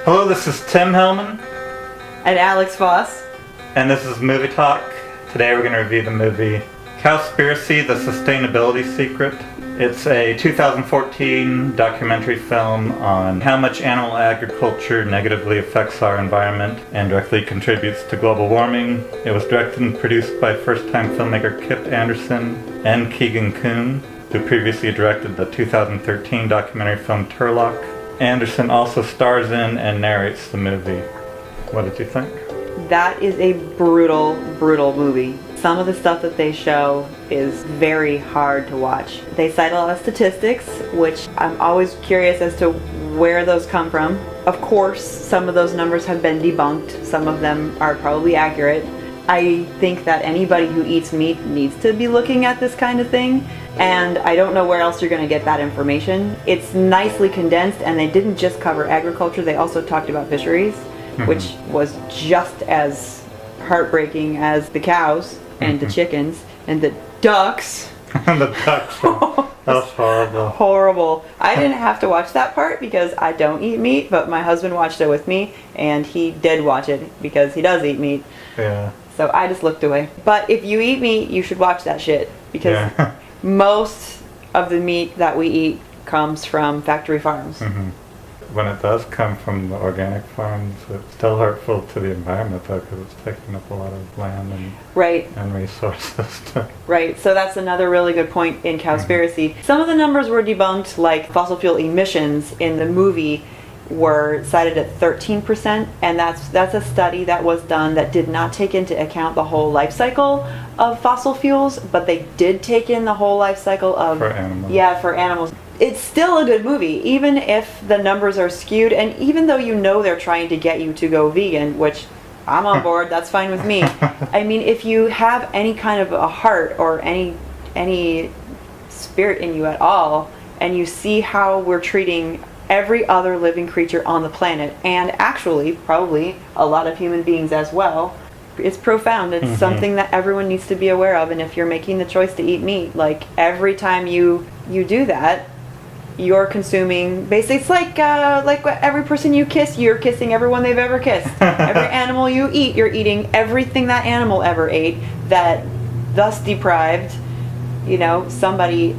Hello, this is Tim Hellman. And Alex Foss. And this is Movie Talk. Today we're going to review the movie COWSPIRACY, The Sustainability Secret. It's a 2014 documentary film on how much animal agriculture negatively affects our environment and directly contributes to global warming. It was directed and produced by first-time filmmaker Kip Anderson and Keegan Kuhn, who previously directed the 2013 documentary film Turlock. Anderson also stars in and narrates the movie. What did you think? That is a brutal, brutal movie. Some of the stuff that they show is very hard to watch. They cite a lot of statistics, which I'm always curious as to where those come from. Of course, some of those numbers have been debunked. Some of them are probably accurate. I think that anybody who eats meat needs to be looking at this kind of thing, and I don't know where else you're going to get that information. It's nicely condensed, and they didn't just cover agriculture, they also talked about fisheries, which was just as heartbreaking as the cows and the chickens and the ducks. And the ducks. That was horrible. Horrible. I didn't have to watch that part because I don't eat meat, but my husband watched it with me, and he did watch it because he does eat meat. Yeah. So I just looked away. But if you eat meat, you should watch that shit, because most of the meat that we eat comes from factory farms. When it does come from the organic farms, it's still hurtful to the environment, though, because it's taking up a lot of land and resources. Right, so that's another really good point in COWSPIRACY. Some of the numbers were debunked, like fossil fuel emissions in the movie were cited at 13%, and that's a study that was done that did not take into account the whole life cycle of fossil fuels, but they did take in the whole life cycle of... For animals. Yeah, for animals. It's still a good movie, even if the numbers are skewed, and even though you know they're trying to get you to go vegan, which I'm on board, that's fine with me. I mean, if you have any kind of a heart or any spirit in you at all, and you see how we're treating every other living creature on the planet, and actually probably a lot of human beings as well, it's profound. It's something that everyone needs to be aware of. And if you're making the choice to eat meat, like every time you do that, you're consuming basically, it's like every person you kiss, you're kissing everyone they've ever kissed. Every animal you eat, you're eating everything that animal ever ate, that thus deprived, somebody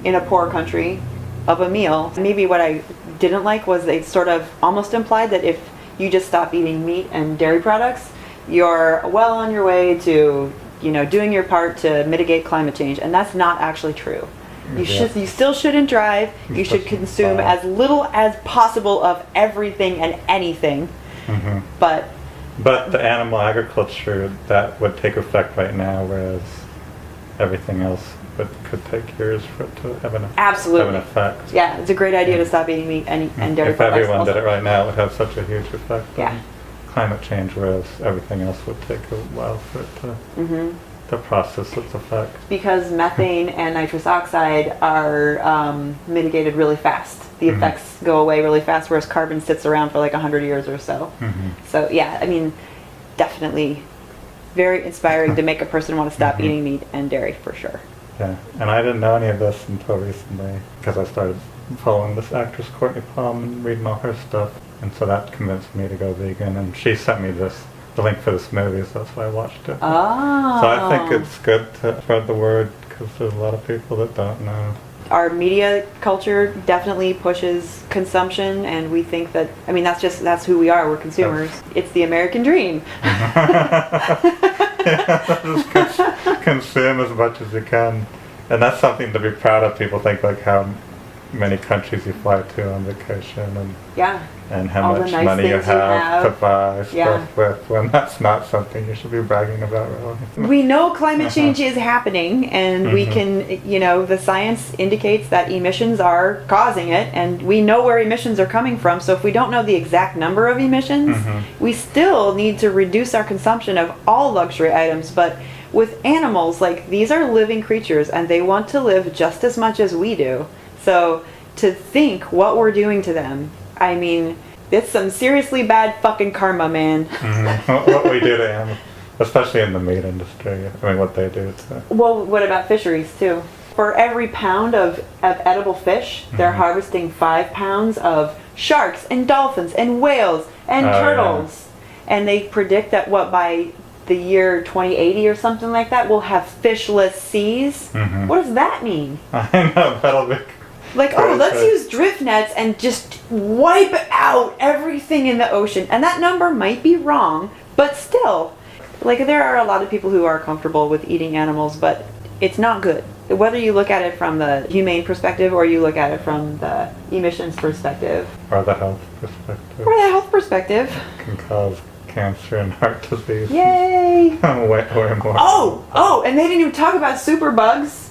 in a poor country of a meal. Maybe what I didn't like was they sort of almost implied that if you just stop eating meat and dairy products, you're well on your way to, doing your part to mitigate climate change, and that's not actually true. You still shouldn't drive. You should consume as little as possible of everything and anything. But the animal agriculture, that would take effect right now, whereas everything else could take years for it to have an effect. Yeah, it's a great idea to stop eating meat and dairy products. If everyone did it right now, it would have such a huge effect on climate change, whereas everything else would take a while for it to process its effect. Because methane and nitrous oxide are mitigated really fast. The effects go away really fast, whereas carbon sits around for like 100 years or so. So yeah, I mean, definitely very inspiring to make a person want to stop eating meat and dairy, for sure. Yeah, and I didn't know any of this until recently, because I started following this actress Courtney Palm and reading all her stuff, and so that convinced me to go vegan, and she sent me the link for this movie, so that's why I watched it. Oh. So I think it's good to spread the word, because there's a lot of people that don't know. Our media culture definitely pushes consumption, and we think that, that's who we are, we're consumers. It's the American dream. Just consume as much as you can. And that's something to be proud of. People think like how many countries you fly to on vacation and how much money you have to buy stuff with, when that's not something you should be bragging about, really. We know climate change is happening, and we can, the science indicates that emissions are causing it, and we know where emissions are coming from. So if we don't know the exact number of emissions, we still need to reduce our consumption of all luxury items. But with animals, like, these are living creatures, and they want to live just as much as we do. So to think what we're doing to them, it's some seriously bad fucking karma, man. What we do to animals, especially in the meat industry. What they do. Well, what about fisheries too? for every pound of edible fish, they're harvesting 5 pounds of sharks and dolphins and whales and turtles. Yeah. And they predict that by the year 2080 or something like that, we'll have fishless seas. What does that mean? I know, that'll be like, oh, let's use drift nets and just wipe out everything in the ocean. And that number might be wrong, but still, like, there are a lot of people who are comfortable with eating animals, but it's not good. Whether you look at it from the humane perspective or you look at it from the emissions perspective. Or the health perspective. Or the health perspective. It can cause cancer and heart disease. Yay! way more. Oh, and they didn't even talk about superbugs.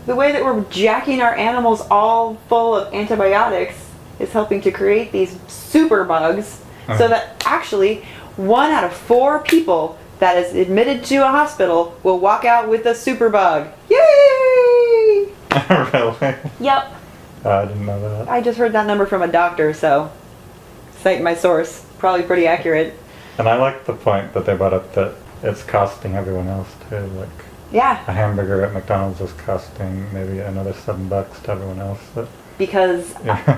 The way that we're jacking our animals all full of antibiotics is helping to create these superbugs, so that actually 1 out of 4 people that is admitted to a hospital will walk out with a superbug. Yay! Really? Yep. I didn't know that. I just heard that number from a doctor, so cite my source. Probably pretty accurate. And I like the point that they brought up that it's costing everyone else too. Like, yeah, a hamburger at McDonald's is costing maybe another $7 to everyone else. Because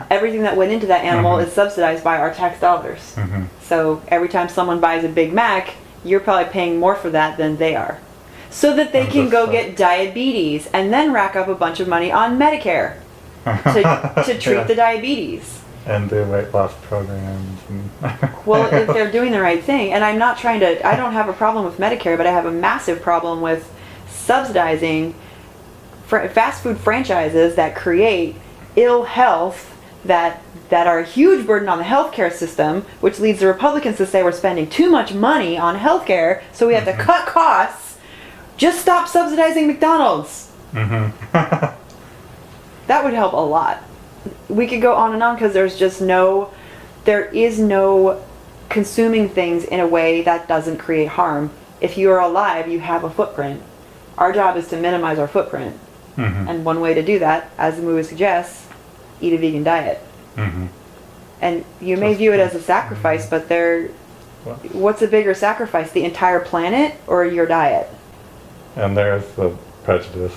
everything that went into that animal is subsidized by our tax dollars. So every time someone buys a Big Mac, you're probably paying more for that than they are. So that they can go get diabetes and then rack up a bunch of money on Medicare to treat the diabetes. And do weight loss programs. Well, if they're doing the right thing, and I don't have a problem with Medicare, but I have a massive problem with subsidizing fast food franchises that create ill health that are a huge burden on the healthcare system, which leads the Republicans to say we're spending too much money on healthcare, so we have to cut costs. Just stop subsidizing McDonald's. That would help a lot. We could go on and on because there is no consuming things in a way that doesn't create harm. If you are alive, you have a footprint. Our job is to minimize our footprint. And one way to do that, as the movie suggests, eat a vegan diet. And you may view it as a sacrifice, but what's a bigger sacrifice, the entire planet or your diet? And there's the prejudice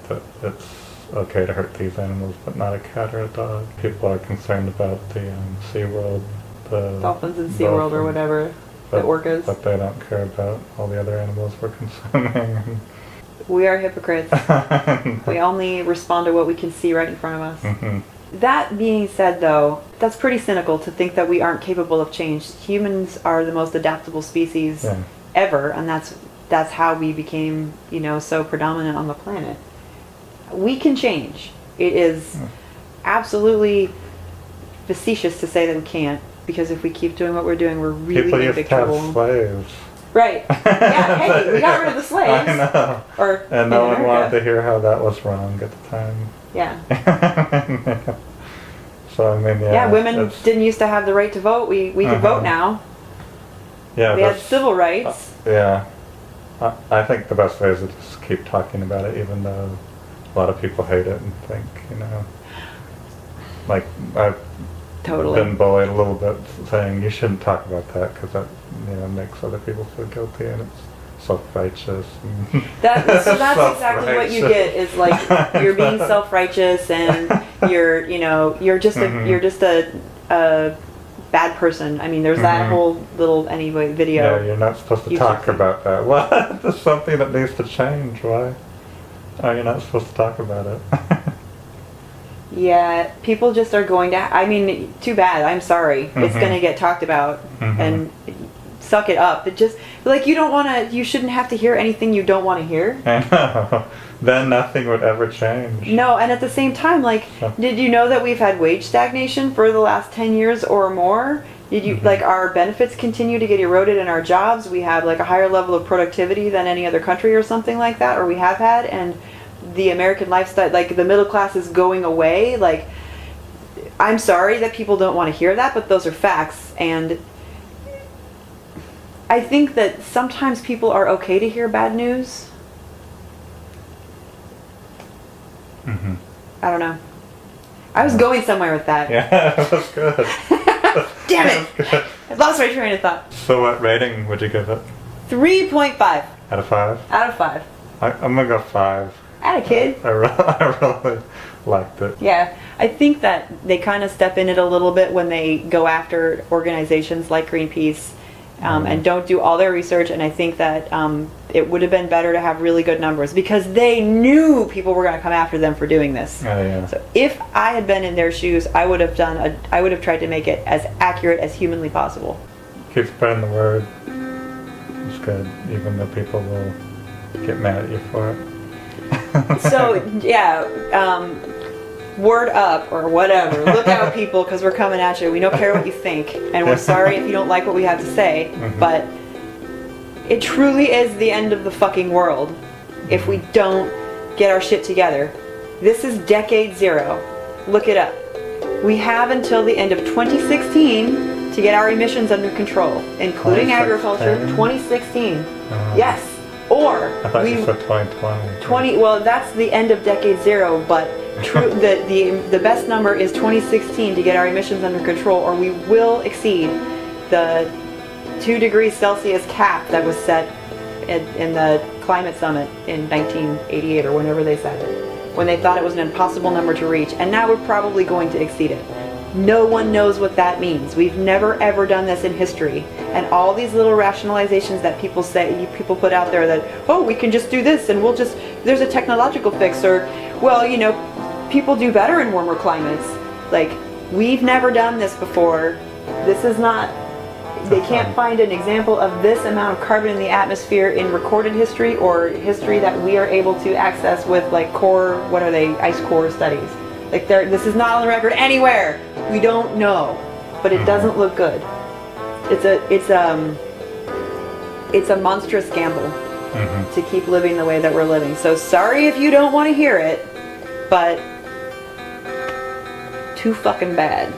that it's okay to hurt these animals, but not a cat or a dog. People are concerned about the SeaWorld, the dolphins in SeaWorld or whatever, the orcas. But they don't care about all the other animals we're consuming. We are hypocrites. We only respond to what we can see right in front of us. That being said, though, that's pretty cynical to think that we aren't capable of change. Humans are the most adaptable species ever, and that's how we became, so predominant on the planet. We can change. It is absolutely facetious to say that we can't, because if we keep doing what we're doing, we're really in big trouble. People used to have slaves. Right. Yeah, hey, we got rid of the slaves. I know. And no one wanted to hear how that was wrong at the time. Yeah. So, I mean, yeah, women didn't used to have the right to vote. We can vote now. Yeah. We had civil rights. Yeah. I think the best way is to just keep talking about it, even though a lot of people hate it and think, like, I've been bullied a little bit saying you shouldn't talk about that because that makes other people feel guilty and it's self-righteous. That's exactly what you get is like you're being self-righteous and you're just a bad person. I mean, there's that whole little video. Yeah, you're not supposed to talk about that. What? There's something that needs to change. Why are you not supposed to talk about it? Yeah, people just are going to, too bad, I'm sorry. It's going to get talked about and suck it up. It just, like, you shouldn't have to hear anything you don't want to hear. I know. Then nothing would ever change. No, and at the same time, like, did you know that we've had wage stagnation for the last 10 years or more? Did you, like, our benefits continue to get eroded in our jobs? We have, like, a higher level of productivity than any other country or something like that, or we have had, and the American lifestyle, like the middle class is going away. Like, I'm sorry that people don't want to hear that, but those are facts. And I think that sometimes people are okay to hear bad news. I don't know. I was going somewhere with that. Yeah, that's good. Damn it! I lost my train of thought. So what rating would you give it? 3.5. Out of 5? Out of 5. I'm gonna go 5. Atta kid. I really liked it. Yeah, I think that they kind of step in it a little bit when they go after organizations like Greenpeace and don't do all their research. And I think that it would have been better to have really good numbers because they knew people were going to come after them for doing this. Oh, yeah. So if I had been in their shoes, I would have tried to make it as accurate as humanly possible. Keep spreading the word. It's good, even though people will get mad at you for it. So yeah, word up or whatever. Look out, people, because we're coming at you. We don't care what you think, and we're sorry if you don't like what we have to say. But it truly is the end of the fucking world if we don't get our shit together. This is decade 0. Look it up. We have until the end of 2016 to get our emissions under control, including agriculture. 2016. Yes. Or I thought you said 2020. Well, that's the end of decade 0, but the best number is 2016 to get our emissions under control, or we will exceed the 2 degrees Celsius cap that was set in the climate summit in 1988 or whenever they said it, when they thought it was an impossible number to reach, and now we're probably going to exceed it. No one knows what that means. We've never ever done this in history. And all these little rationalizations that people put out there that, oh, we can just do this and there's a technological fix, or, well, you know, people do better in warmer climates. Like, we've never done this before. This is not, they can't find an example of this amount of carbon in the atmosphere in recorded history or history that we are able to access with, like, ice core studies. Like, this is not on the record anywhere. We don't know, but it doesn't look good. It's a monstrous gamble to keep living the way that we're living. So sorry if you don't want to hear it, but too fucking bad.